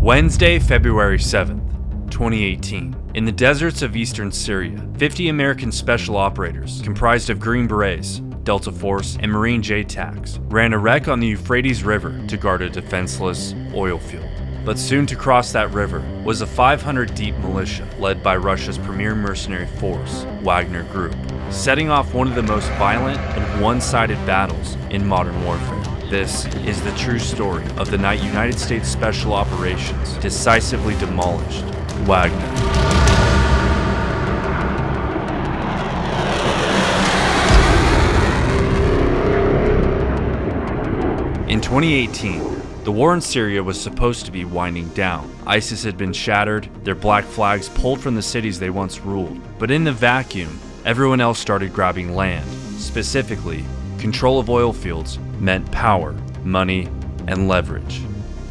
Wednesday, February 7th, 2018. In the deserts of eastern Syria, 50 American special operators, comprised of Green Berets, Delta Force, and Marine JTACs, ran a wreck on the Euphrates River to guard a defenseless oil field. But soon to cross that river was a 500-deep militia led by Russia's premier mercenary force, Wagner Group, setting off one of the most violent and one-sided battles in modern warfare. This is the true story of the night United States Special Operations decisively demolished Wagner. In 2018, the war in Syria was supposed to be winding down. ISIS had been shattered, their black flags pulled from the cities they once ruled. But in the vacuum, everyone else started grabbing land. Specifically, control of oil fields meant power, money, and leverage.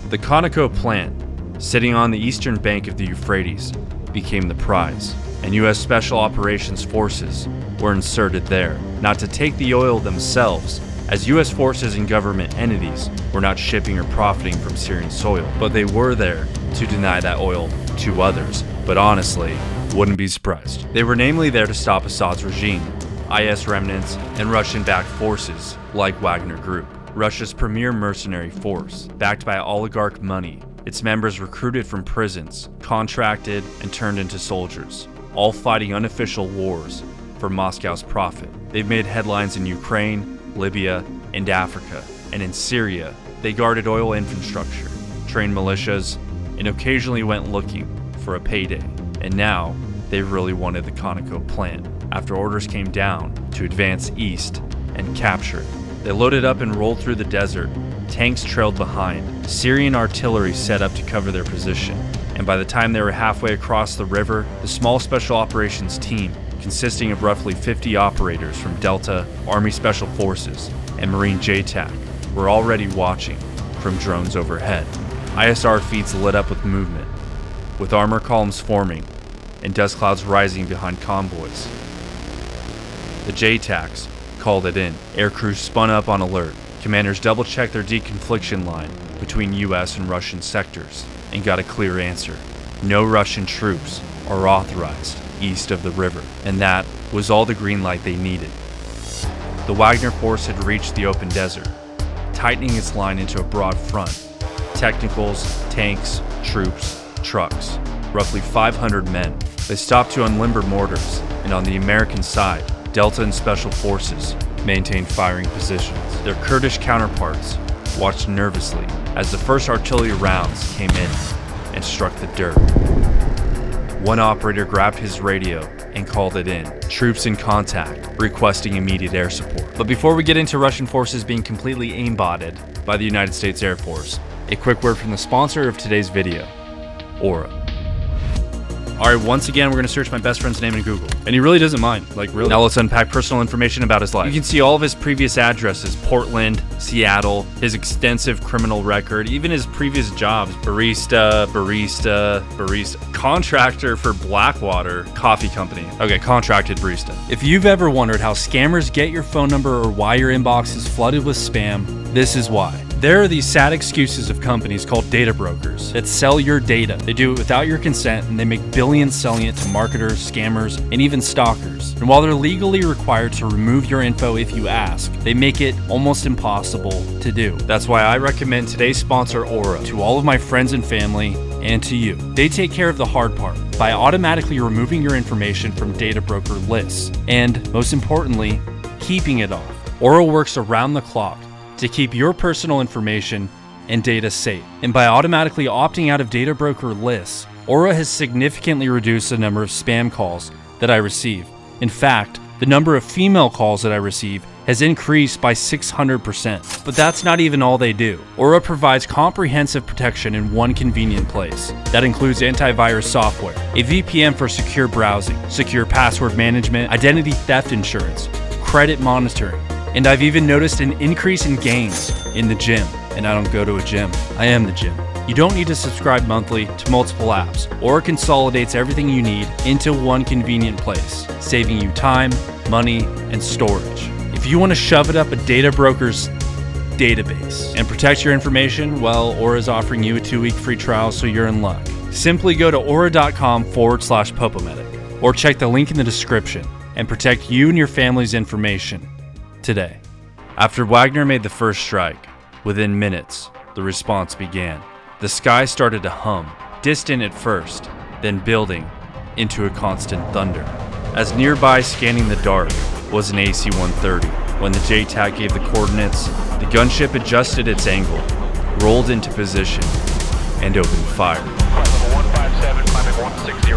The Conoco plant, sitting on the eastern bank of the Euphrates, became the prize, and U.S. Special Operations forces were inserted there, not to take the oil themselves, as U.S. forces and government entities were not shipping or profiting from Syrian soil, but they were there to deny that oil to others. But honestly, wouldn't be surprised. They were namely there to stop Assad's regime, IS remnants, and Russian-backed forces like Wagner Group, Russia's premier mercenary force, backed by oligarch money. Its members recruited from prisons, contracted, and turned into soldiers, all fighting unofficial wars for Moscow's profit. They've made headlines in Ukraine, Libya, and Africa, and in Syria, they guarded oil infrastructure, trained militias, and occasionally went looking for a payday. And now, they really wanted the Conoco plant, after orders came down to advance east and capture it. They loaded up and rolled through the desert. Tanks trailed behind. Syrian artillery set up to cover their position. And by the time they were halfway across the river, the small special operations team, consisting of roughly 50 operators from Delta, Army Special Forces, and Marine JTAC, were already watching from drones overhead. ISR feeds lit up with movement, with armor columns forming and dust clouds rising behind convoys. The JTACs called it in. Air crews spun up on alert. Commanders double-checked their deconfliction line between US and Russian sectors and got a clear answer. No Russian troops are authorized east of the river, and that was all the green light they needed. The Wagner force had reached the open desert, tightening its line into a broad front. Technicals, tanks, troops, trucks, roughly 500 men. They stopped to unlimber mortars, and on the American side, Delta and Special Forces maintained firing positions. Their Kurdish counterparts watched nervously as the first artillery rounds came in and struck the dirt. One operator grabbed his radio and called it in. Troops in contact, requesting immediate air support. But before we get into Russian forces being completely aimbotted by the United States Air Force, a quick word from the sponsor of today's video, Aura. Alright, once again, we're going to search my best friend's name in Google. And he really doesn't mind, like really. Now let's unpack personal information about his life. You can see all of his previous addresses: Portland, Seattle, his extensive criminal record, even his previous jobs: barista, contractor for Blackwater Coffee Company. Okay, contracted barista. If you've ever wondered how scammers get your phone number or why your inbox is flooded with spam, this is why. There are these sad excuses of companies called data brokers that sell your data. They do it without your consent, and they make billions selling it to marketers, scammers, and even stalkers. And while they're legally required to remove your info if you ask, they make it almost impossible to do. That's why I recommend today's sponsor, Aura, to all of my friends and family, and to you. They take care of the hard part by automatically removing your information from data broker lists, and most importantly, keeping it off. Aura works around the clock to keep your personal information and data safe. And by automatically opting out of data broker lists, Aura has significantly reduced the number of spam calls that I receive. In fact, the number of female calls that I receive has increased by 600%. But that's not even all they do. Aura provides comprehensive protection in one convenient place. That includes antivirus software, a VPN for secure browsing, secure password management, identity theft insurance, credit monitoring, and I've even noticed an increase in gains in the gym. And I don't go to a gym, I am the gym. You don't need to subscribe monthly to multiple apps. Aura consolidates everything you need into one convenient place, saving you time, money, and storage. If you want to shove it up a data broker's database. And protect your information? Well, Aura is offering you a 2-week free trial, so you're in luck. Simply go to aura.com/popomedic or check the link in the description and protect you and your family's information today. After Wagner made the first strike, within minutes, the response began. The sky started to hum, distant at first, then building into a constant thunder. As nearby, scanning the dark, was an AC-130. When the JTAC gave the coordinates, the gunship adjusted its angle, rolled into position, and opened fire. Flight level 157, climbing 160.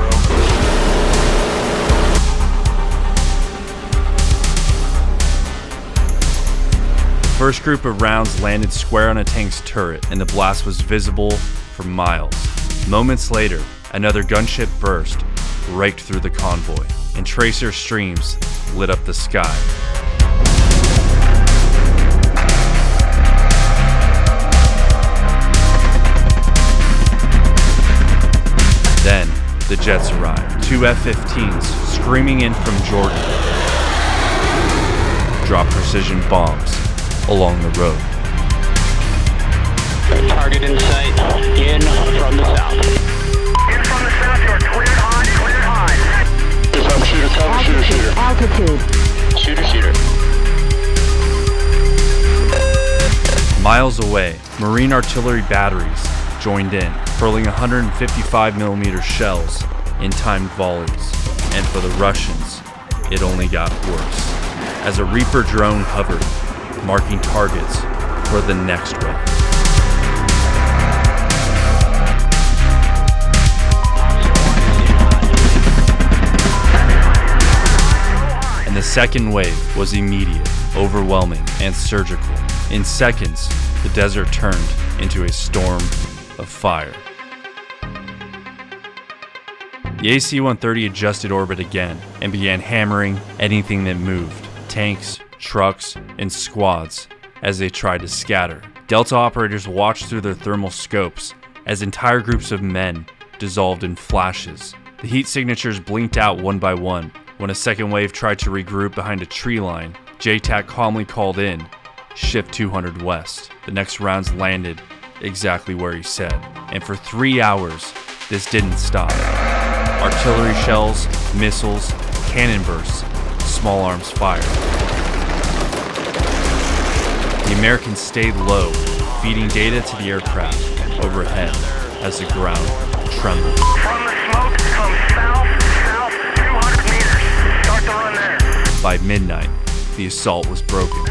The first group of rounds landed square on a tank's turret, and the blast was visible for miles. Moments later, another gunship burst, raked through the convoy, and tracer streams lit up the sky. Then, the jets arrived. 2 F-15s screaming in from Jordan. Dropped precision bombs along the road. Target in sight, in from the south. In from the south, you are cleared high, cleared high. Shooter. Altitude. Shooter. Miles away, Marine artillery batteries joined in, hurling 155mm shells in timed volleys. And for the Russians, it only got worse, as a Reaper drone hovered, marking targets for the next round. And the second wave was immediate, overwhelming, and surgical. In seconds, the desert turned into a storm of fire. The AC-130 adjusted orbit again and began hammering anything that moved, tanks, trucks, and squads, as they tried to scatter. Delta operators watched through their thermal scopes as entire groups of men dissolved in flashes. The heat signatures blinked out one by one. When a second wave tried to regroup behind a tree line, JTAC calmly called in, shift 200 west. The next rounds landed exactly where he said. And for 3 hours, this didn't stop. Artillery shells, missiles, cannon bursts, small arms fire. The Americans stayed low, feeding data to the aircraft overhead as the ground trembled. From the smoke, come south, 200 meters. Start the run there. By midnight, the assault was broken.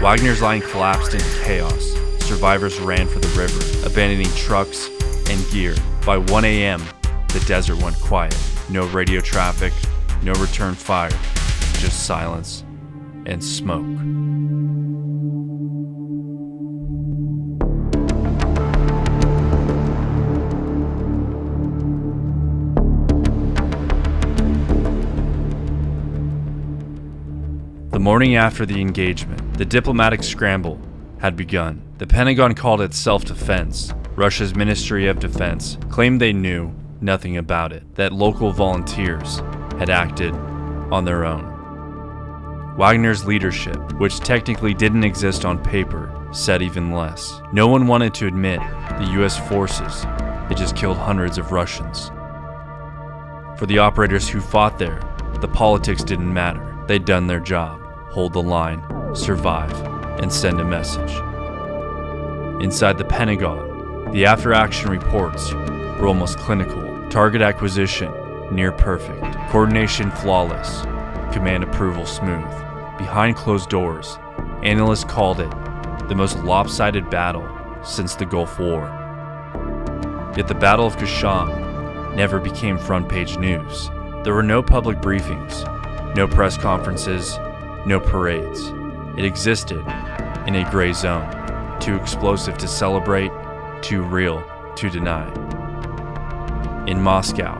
Wagner's line collapsed into chaos. Survivors ran for the river, abandoning trucks and gear. By 1 a.m., the desert went quiet. No radio traffic, no return fire, just silence and smoke. The morning after the engagement, the diplomatic scramble had begun. The Pentagon called it self-defense. Russia's Ministry of Defense claimed they knew nothing about it, that local volunteers had acted on their own. Wagner's leadership, which technically didn't exist on paper, said even less. No one wanted to admit the US forces had just killed hundreds of Russians. For the operators who fought there, the politics didn't matter. They'd done their job, hold the line, survive, and send a message. Inside the Pentagon, the after-action reports were almost clinical. Target acquisition, near perfect. Coordination flawless. Command approval smooth. Behind closed doors, analysts called it the most lopsided battle since the Gulf War. Yet the Battle of Khasham never became front-page news. There were no public briefings, no press conferences, no parades. It existed in a gray zone, too explosive to celebrate, too real to deny. In Moscow,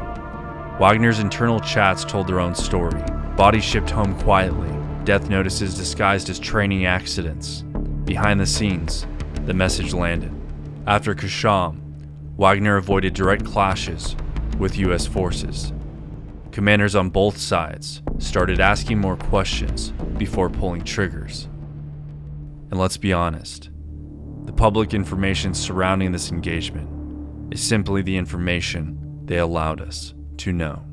Wagner's internal chats told their own story. Bodies shipped home quietly, death notices disguised as training accidents. Behind the scenes, the message landed. After Khasham, Wagner avoided direct clashes with US forces. Commanders on both sides started asking more questions before pulling triggers. And let's be honest, The public information surrounding this engagement is simply the information they allowed us to know.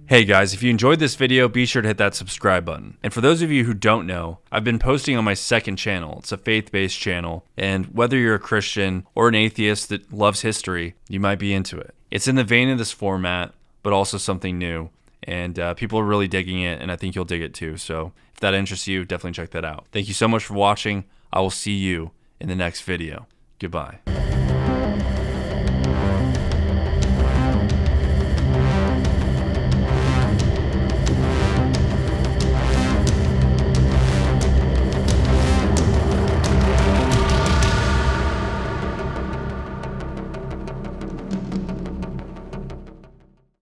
Hey guys, if you enjoyed this video, be sure to hit that subscribe button. And for those of you who don't know, I've been posting on my second channel. It's a faith-based channel, and whether you're a Christian or an atheist that loves history, you might be into it. It's in the vein of this format, but also something new, and people are really digging it, and I think you'll dig it too. So if that interests you, definitely check that out. Thank you so much for watching. I will see you in the next video. Goodbye.